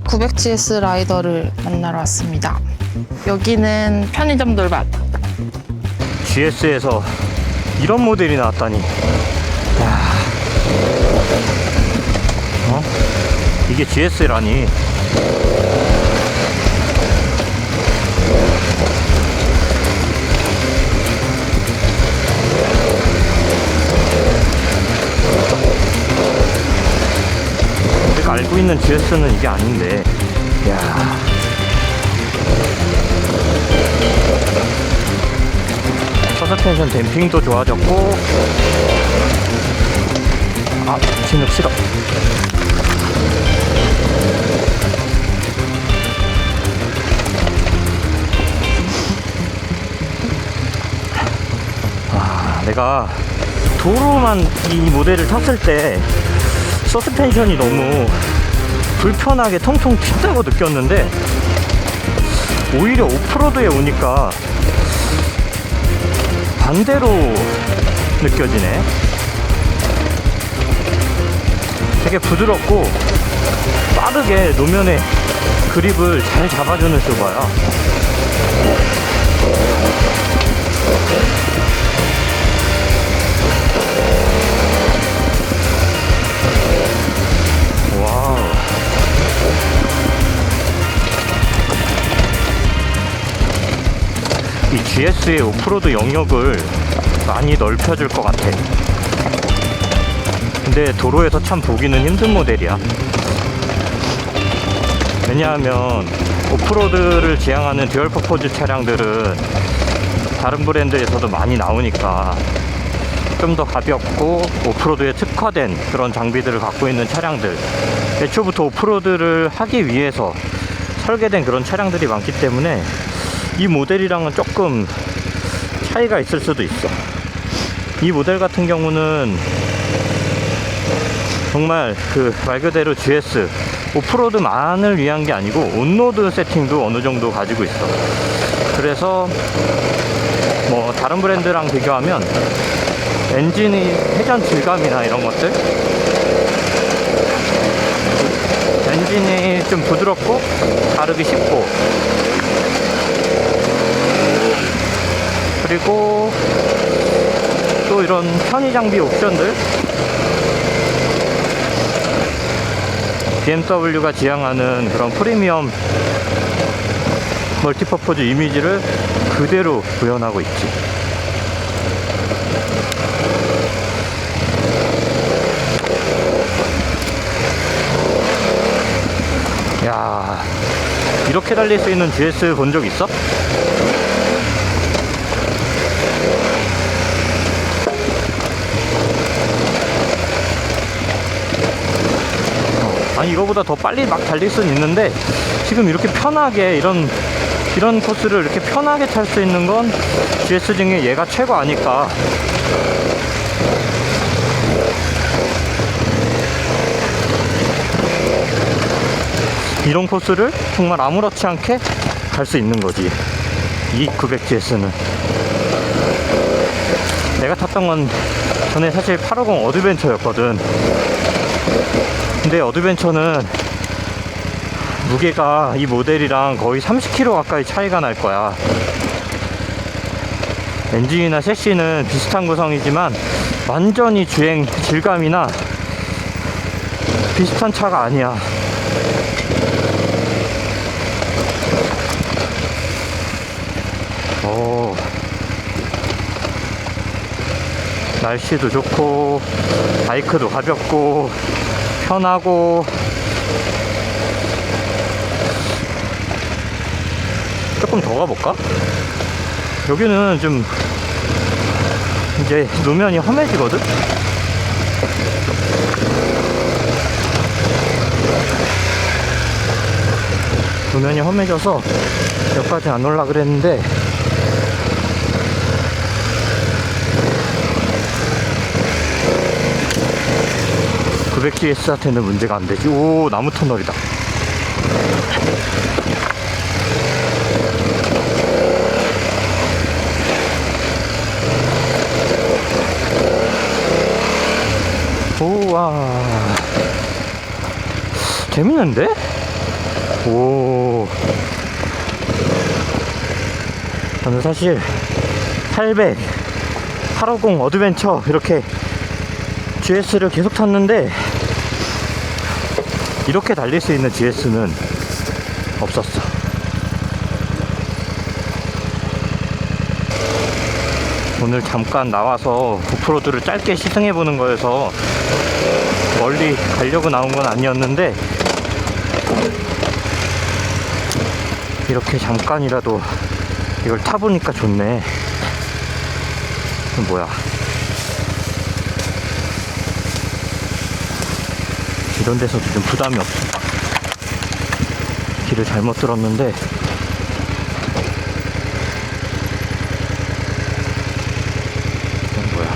E900GS 라이더를 만나러 왔습니다. 여기는 편의점 돌밭. GS에서 이런 모델이 나왔다니. 야. 이게 GS라니. 우리가 알고 있는 GS는 이게 아닌데. 야. 서스펜션 댐핑도 좋아졌고. 진흙 싫어. 내가 도로만 이 모델을 탔을 때 서스펜션이 너무 불편하게 통통 튄다고 느꼈는데, 오히려 오프로드에 오니까 반대로 느껴지네. 되게 부드럽고 빠르게 노면에 그립을 잘 잡아주는 쇼바야. 와우. 이 GS의 오프로드 영역을 많이 넓혀줄 것 같아. 근데 도로에서 참 보기는 힘든 모델이야. 왜냐하면 오프로드를 지향하는 듀얼 퍼포즈 차량들은 다른 브랜드에서도 많이 나오니까 좀 더 가볍고 오프로드에 특화된 그런 장비들을 갖고 있는 차량들, 애초부터 오프로드를 하기 위해서 설계된 그런 차량들이 많기 때문에 이 모델이랑은 조금 차이가 있을 수도 있어. 이 모델 같은 경우는 정말 그 말 그대로 GS 오프로드만을 위한 게 아니고 온로드 세팅도 어느 정도 가지고 있어. 그래서 뭐 다른 브랜드랑 비교하면 엔진의 회전 질감이나 이런 것들, 엔진이 좀 부드럽고 다루기 쉽고, 그리고 또 이런 편의 장비 옵션들, BMW가 지향하는 그런 프리미엄 멀티퍼포즈 이미지를 그대로 구현하고 있지. 야, 이렇게 달릴 수 있는 GS 본 적 있어? 아니, 이거보다 더 빨리 막 달릴 수는 있는데 지금 이렇게 편하게 이런 코스를 이렇게 편하게 탈 수 있는 건 GS 중에 얘가 최고 아닐까. 이런 코스를 정말 아무렇지 않게 갈 수 있는 거지, 이 900GS는. 내가 탔던 건 전에 사실 850 어드벤처였거든. 근데 어드벤처는 무게가 이 모델이랑 거의 30kg 가까이 차이가 날 거야. 엔진이나 셰시는 비슷한 구성이지만 완전히 주행 질감이나 비슷한 차가 아니야. 날씨도 좋고 바이크도 가볍고 편하고. 조금 더 가볼까? 여기는 좀 이제 노면이 험해지거든? 노면이 험해져서 여기까지 안 올라 그랬는데, 900GS한테는 문제가 안 되지. 오, 나무 터널이다. 우와, 재밌는데? 오. 저는 사실 800, 850 어드벤처 이렇게 GS를 계속 탔는데 이렇게 달릴 수 있는 GS는 없었어. 오늘 잠깐 나와서 오프로드를 짧게 시승해 보는 거여서 멀리 가려고 나온 건 아니었는데 이렇게 잠깐이라도 이걸 타보니까 좋네. 이건 뭐야? 이런 데서도 좀 부담이 없어. 길을 잘못 들었는데 이건 뭐야?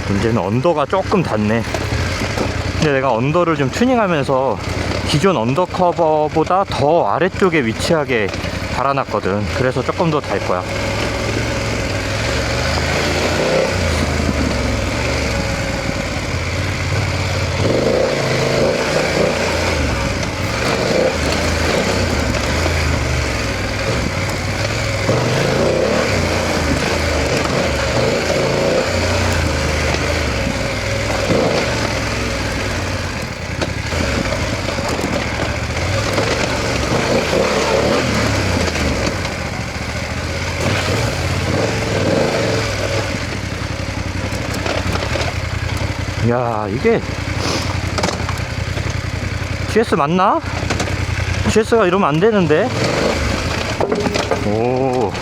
문제는 언더가 조금 닿네. 근데 내가 언더를 좀 튜닝하면서 기존 언더커버보다 더 아래쪽에 위치하게 달아놨거든. 그래서 조금 더 달 거야. 야, 이게 GS 맞나? GS가 이러면 안 되는데. 오.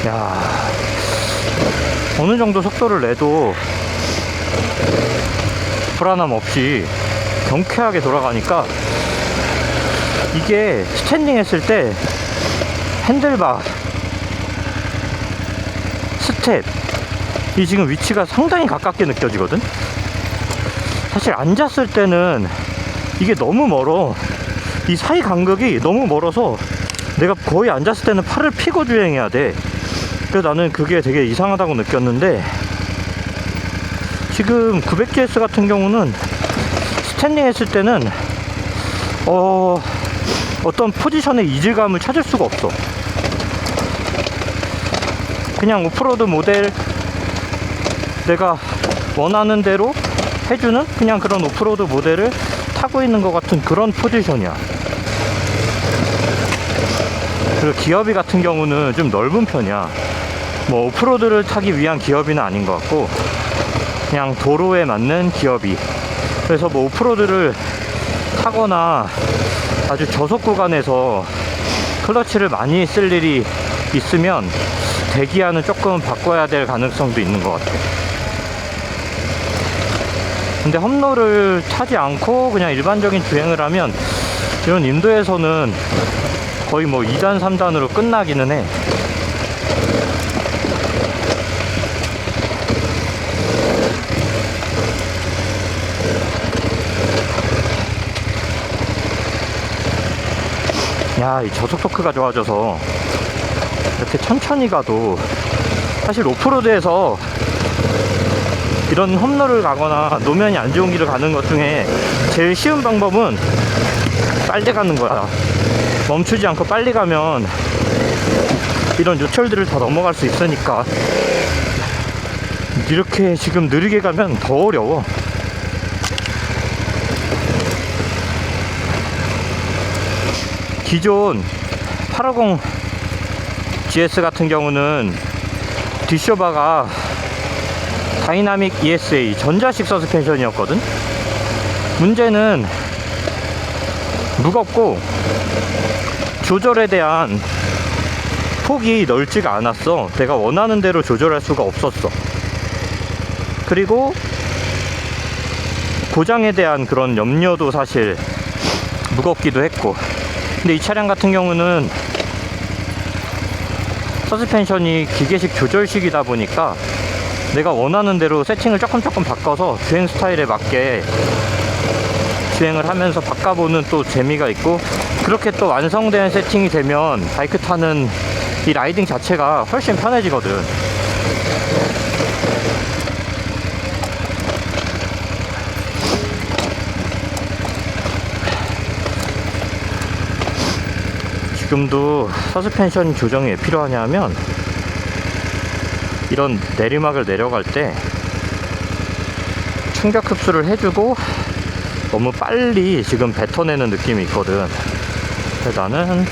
야, 어느 정도 속도를 내도 불안함 없이 경쾌하게 돌아가니까 이게 스탠딩 했을 때 핸들바, 스텝 이 지금 위치가 상당히 가깝게 느껴지거든. 사실 앉았을 때는 이게 너무 멀어. 이 사이 간격이 너무 멀어서 내가 거의 앉았을 때는 팔을 피고 주행해야 돼. 그래서 나는 그게 되게 이상하다고 느꼈는데 지금 900GS 같은 경우는 스탠딩 했을 때는 어떤 포지션의 이질감을 찾을 수가 없어. 그냥 오프로드 모델 내가 원하는 대로 해주는 그냥 그런 오프로드 모델을 타고 있는 것 같은 그런 포지션이야. 그리고 기어비 같은 경우는 좀 넓은 편이야. 뭐 오프로드를 타기 위한 기어비는 아닌 것 같고 그냥 도로에 맞는 기어비. 그래서 뭐 오프로드를 타거나 아주 저속 구간에서 클러치를 많이 쓸 일이 있으면 대기하는 조금 바꿔야 될 가능성도 있는 것 같아. 근데 험로를 타지 않고 그냥 일반적인 주행을 하면 이런 인도에서는 거의 뭐 2단 3단으로 끝나기는 해. 야, 이 저속 토크가 좋아져서 이렇게 천천히 가도 사실 오프로드에서 이런 험로를 가거나 노면이 안 좋은 길을 가는 것 중에 제일 쉬운 방법은 빨리 가는 거야. 멈추지 않고 빨리 가면 이런 요철들을 다 넘어갈 수 있으니까. 이렇게 지금 느리게 가면 더 어려워. 기존 850 GS 같은 경우는 뒷쇼바가 다이나믹 ESA 전자식 서스펜션이었거든. 문제는 무겁고 조절에 대한 폭이 넓지가 않았어. 내가 원하는 대로 조절할 수가 없었어. 그리고 고장에 대한 그런 염려도 사실 무겁기도 했고. 근데 이 차량 같은 경우는 서스펜션이 기계식 조절식이다 보니까 내가 원하는 대로 세팅을 조금 바꿔서 주행 스타일에 맞게 주행을 하면서 바꿔보는 또 재미가 있고, 그렇게 또 완성된 세팅이 되면 바이크 타는 이 라이딩 자체가 훨씬 편해지거든. 지금도 서스펜션 조정이 왜 필요하냐면, 이런 내리막을 내려갈 때 충격 흡수를 해주고 너무 빨리 지금 뱉어내는 느낌이 있거든. 그래서 나는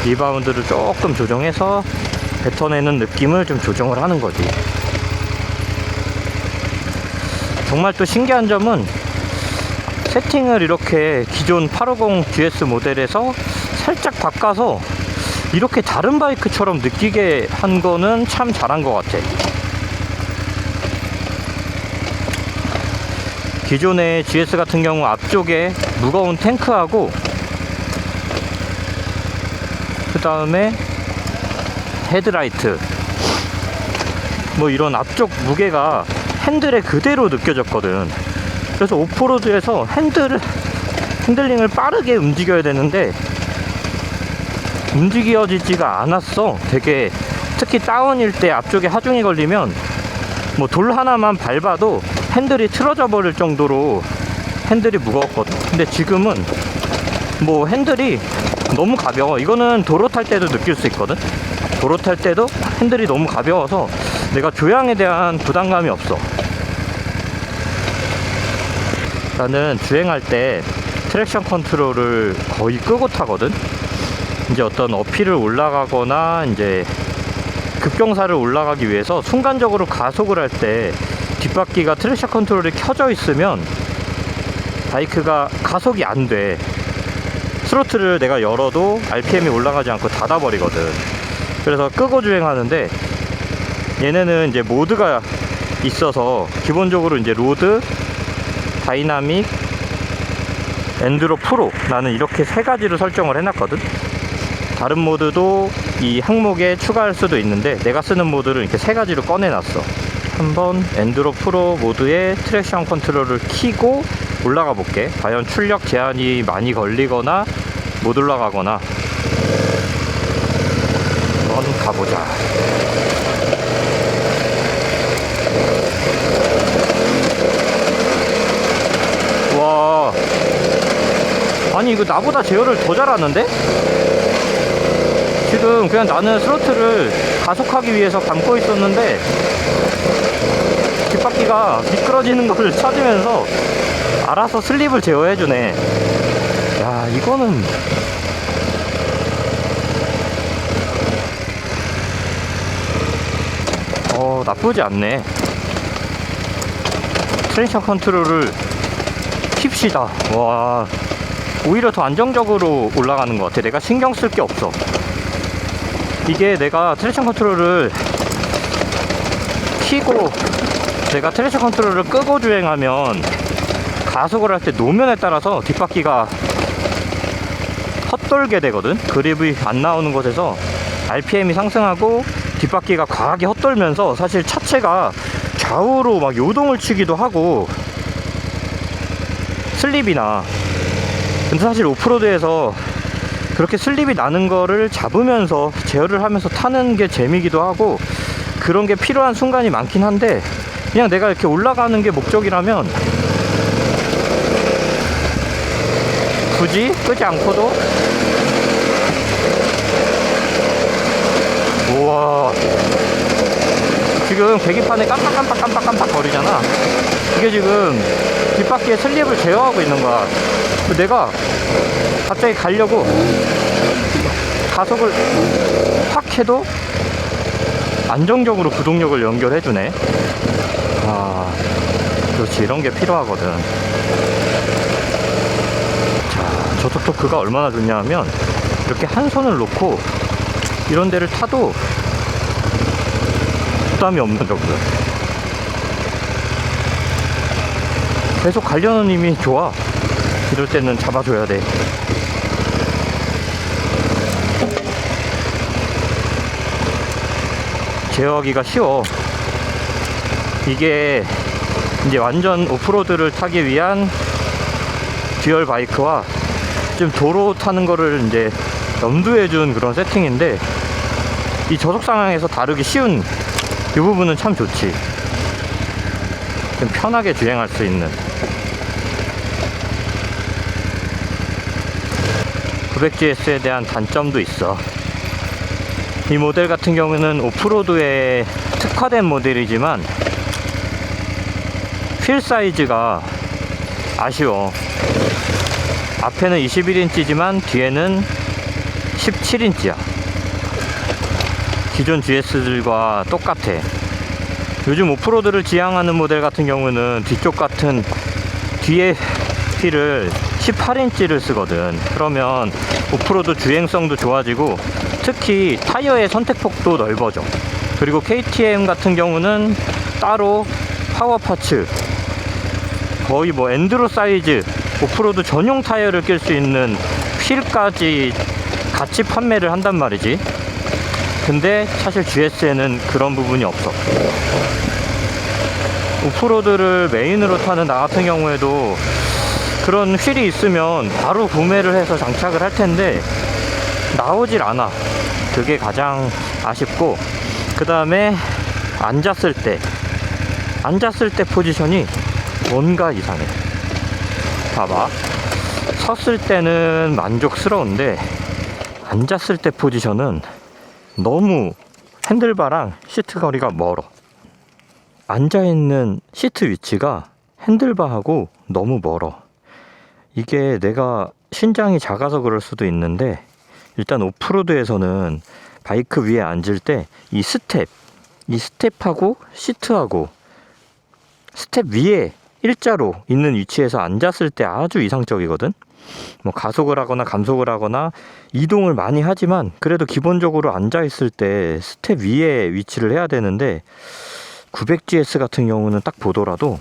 리바운드를 조금 조정해서 뱉어내는 느낌을 좀 조정을 하는 거지. 정말 또 신기한 점은 세팅을 이렇게 기존 850 GS 모델에서 살짝 바꿔서 이렇게 다른 바이크처럼 느끼게 한 거는 참 잘한 것 같아. 기존의 GS 같은 경우 앞쪽에 무거운 탱크하고 그 다음에 헤드라이트, 뭐 이런 앞쪽 무게가 핸들에 그대로 느껴졌거든. 그래서 오프로드에서 핸들링을 빠르게 움직여야 되는데 움직여지지가 않았어. 되게, 특히 다운일 때 앞쪽에 하중이 걸리면 뭐 돌 하나만 밟아도 핸들이 틀어져 버릴 정도로 핸들이 무거웠거든. 근데 지금은 뭐 핸들이 너무 가벼워. 이거는 도로 탈 때도 느낄 수 있거든. 도로 탈 때도 핸들이 너무 가벼워서 내가 조향에 대한 부담감이 없어. 나는 주행할 때 트랙션 컨트롤을 거의 끄고 타거든. 이제 어떤 어필을 올라가거나 이제 급경사를 올라가기 위해서 순간적으로 가속을 할 때 뒷바퀴가 트랙션 컨트롤이 켜져 있으면 바이크가 가속이 안 돼. 스로틀을 내가 열어도 RPM이 올라가지 않고 닫아버리거든. 그래서 끄고 주행하는데, 얘네는 이제 모드가 있어서 기본적으로 이제 로드, 다이나믹, 엔드로 프로, 나는 이렇게 세 가지를 설정을 해놨거든. 다른 모드도 이 항목에 추가할 수도 있는데 내가 쓰는 모드를 이렇게 세 가지로 꺼내놨어. 한번 엔드로 프로 모드에 트랙션 컨트롤을 켜고 올라가 볼게. 과연 출력 제한이 많이 걸리거나 못 올라가거나. 한번 가보자. 와, 아니 이거 나보다 제어를 더 잘하는데? 지금 그냥 나는 스로틀을 가속하기 위해서 감고 있었는데 뒷바퀴가 미끄러지는 것을 찾으면서 알아서 슬립을 제어해주네. 야, 이거는 나쁘지 않네. 트랙션 컨트롤을 킵시다. 와, 오히려 더 안정적으로 올라가는 것 같아. 내가 신경 쓸 게 없어. 이게 내가 트랙션 컨트롤을 켜고 내가 트랙션 컨트롤을 끄고 주행하면 가속을 할 때 노면에 따라서 뒷바퀴가 헛돌게 되거든. 그립이 안 나오는 곳에서 RPM이 상승하고 뒷바퀴가 과하게 헛돌면서 사실 차체가 좌우로 막 요동을 치기도 하고 슬립이 나. 근데 사실 오프로드에서 그렇게 슬립이 나는 거를 잡으면서 제어를 하면서 타는 게 재미기도 하고 그런 게 필요한 순간이 많긴 한데, 그냥 내가 이렇게 올라가는 게 목적이라면 굳이 끄지 않고도. 우와, 지금 계기판에 깜빡깜빡 거리잖아. 이게 지금 뒷바퀴에 슬립을 제어하고 있는 거야. 내가 갑자기 가려고 가속을 확 해도 안정적으로 구동력을 연결해주네. 아, 그렇지. 이런 게 필요하거든. 자, 저토토크가 얼마나 좋냐 하면 이렇게 한 손을 놓고 이런 데를 타도 부담이 없는 정도. 계속 가려는 힘이 좋아. 이럴 때는 잡아줘야 돼. 제어하기가 쉬워. 이게 이제 완전 오프로드를 타기 위한 듀얼 바이크와 좀 도로 타는 거를 이제 염두에 준 그런 세팅인데, 이 저속 상황에서 다루기 쉬운 이 부분은 참 좋지. 좀 편하게 주행할 수 있는. 900GS에 대한 단점도 있어. 이 모델 같은 경우는 오프로드에 특화된 모델이지만 휠 사이즈가 아쉬워. 앞에는 21인치지만 뒤에는 17인치야. 기존 GS들과 똑같아. 요즘 오프로드를 지향하는 모델 같은 경우는 뒤쪽 같은 뒤에 휠을 18인치를 쓰거든. 그러면 오프로드 주행성도 좋아지고 특히 타이어의 선택폭도 넓어져. 그리고 KTM 같은 경우는 따로 파워 파츠, 거의 뭐 엔드로 사이즈 오프로드 전용 타이어를 낄 수 있는 휠까지 같이 판매를 한단 말이지. 근데 사실 GS에는 그런 부분이 없어. 오프로드를 메인으로 타는 나 같은 경우에도 그런 휠이 있으면 바로 구매를 해서 장착을 할 텐데 나오질 않아. 그게 가장 아쉽고, 그 다음에 앉았을 때 포지션이 뭔가 이상해. 봐봐, 섰을 때는 만족스러운데 앉았을 때 포지션은 너무 핸들바랑 시트 거리가 멀어. 앉아있는 시트 위치가 핸들바하고 너무 멀어. 이게 내가 신장이 작아서 그럴 수도 있는데, 일단 오프로드에서는 바이크 위에 앉을 때 이 스텝하고 시트하고 스텝 위에 일자로 있는 위치에서 앉았을 때 아주 이상적이거든. 뭐 가속을 하거나 감속을 하거나 이동을 많이 하지만 그래도 기본적으로 앉아 있을 때 스텝 위에 위치를 해야 되는데, 900GS 같은 경우는 딱 보더라도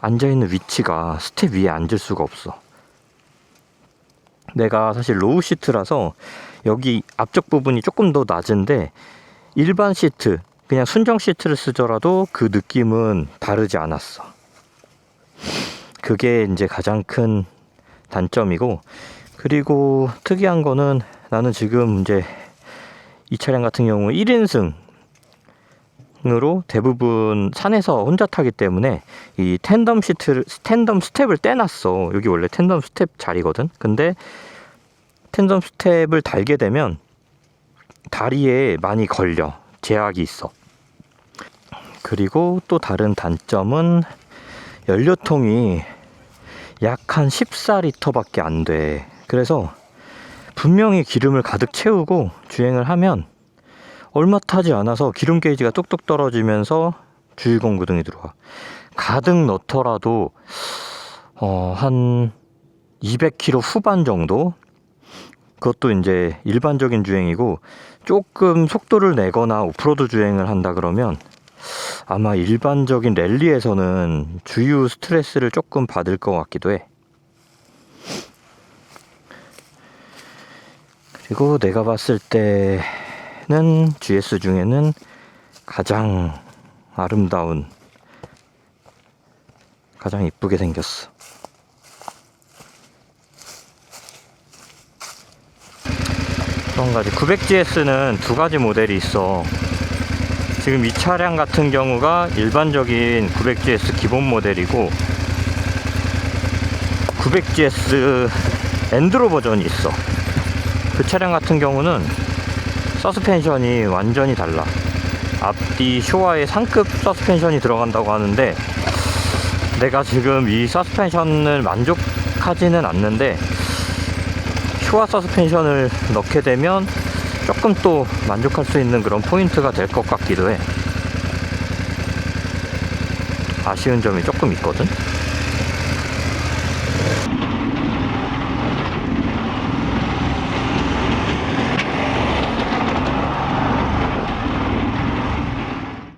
앉아있는 위치가 스텝 위에 앉을 수가 없어. 내가 사실 로우 시트라서 여기 앞쪽 부분이 조금 더 낮은데, 일반 시트, 그냥 순정 시트를 쓰더라도 그 느낌은 다르지 않았어. 그게 이제 가장 큰 단점이고, 그리고 특이한 거는 나는 지금 이제 이 차량 같은 경우 1인승으로 대부분 산에서 혼자 타기 때문에 이 텐덤 스텝을 떼놨어. 여기 원래 텐덤 스텝 자리거든. 근데 텐덤 스텝을 달게 되면 다리에 많이 걸려. 제약이 있어. 그리고 또 다른 단점은 연료통이 약 한 14리터밖에 안 돼. 그래서 분명히 기름을 가득 채우고 주행을 하면 얼마 타지 않아서 기름 게이지가 뚝뚝 떨어지면서 주유공 구동이 들어와. 가득 넣더라도 한 200km 후반 정도? 그것도 이제 일반적인 주행이고, 조금 속도를 내거나 오프로드 주행을 한다 그러면 아마 일반적인 랠리에서는 주유 스트레스를 조금 받을 것 같기도 해. 그리고 내가 봤을 때는 GS 중에는 가장 아름다운, 가장 이쁘게 생겼어. 또 한 가지, 900GS는 두 가지 모델이 있어. 지금 이 차량 같은 경우가 일반적인 900GS 기본 모델이고, 900GS 엔드로 버전이 있어. 그 차량 같은 경우는 서스펜션이 완전히 달라. 앞뒤 쇼와의 상급 서스펜션이 들어간다고 하는데, 내가 지금 이 서스펜션을 만족하지는 않는데, 쇼와 서스펜션을 넣게 되면 조금 또 만족할 수 있는 그런 포인트가 될 것 같기도 해. 아쉬운 점이 조금 있거든.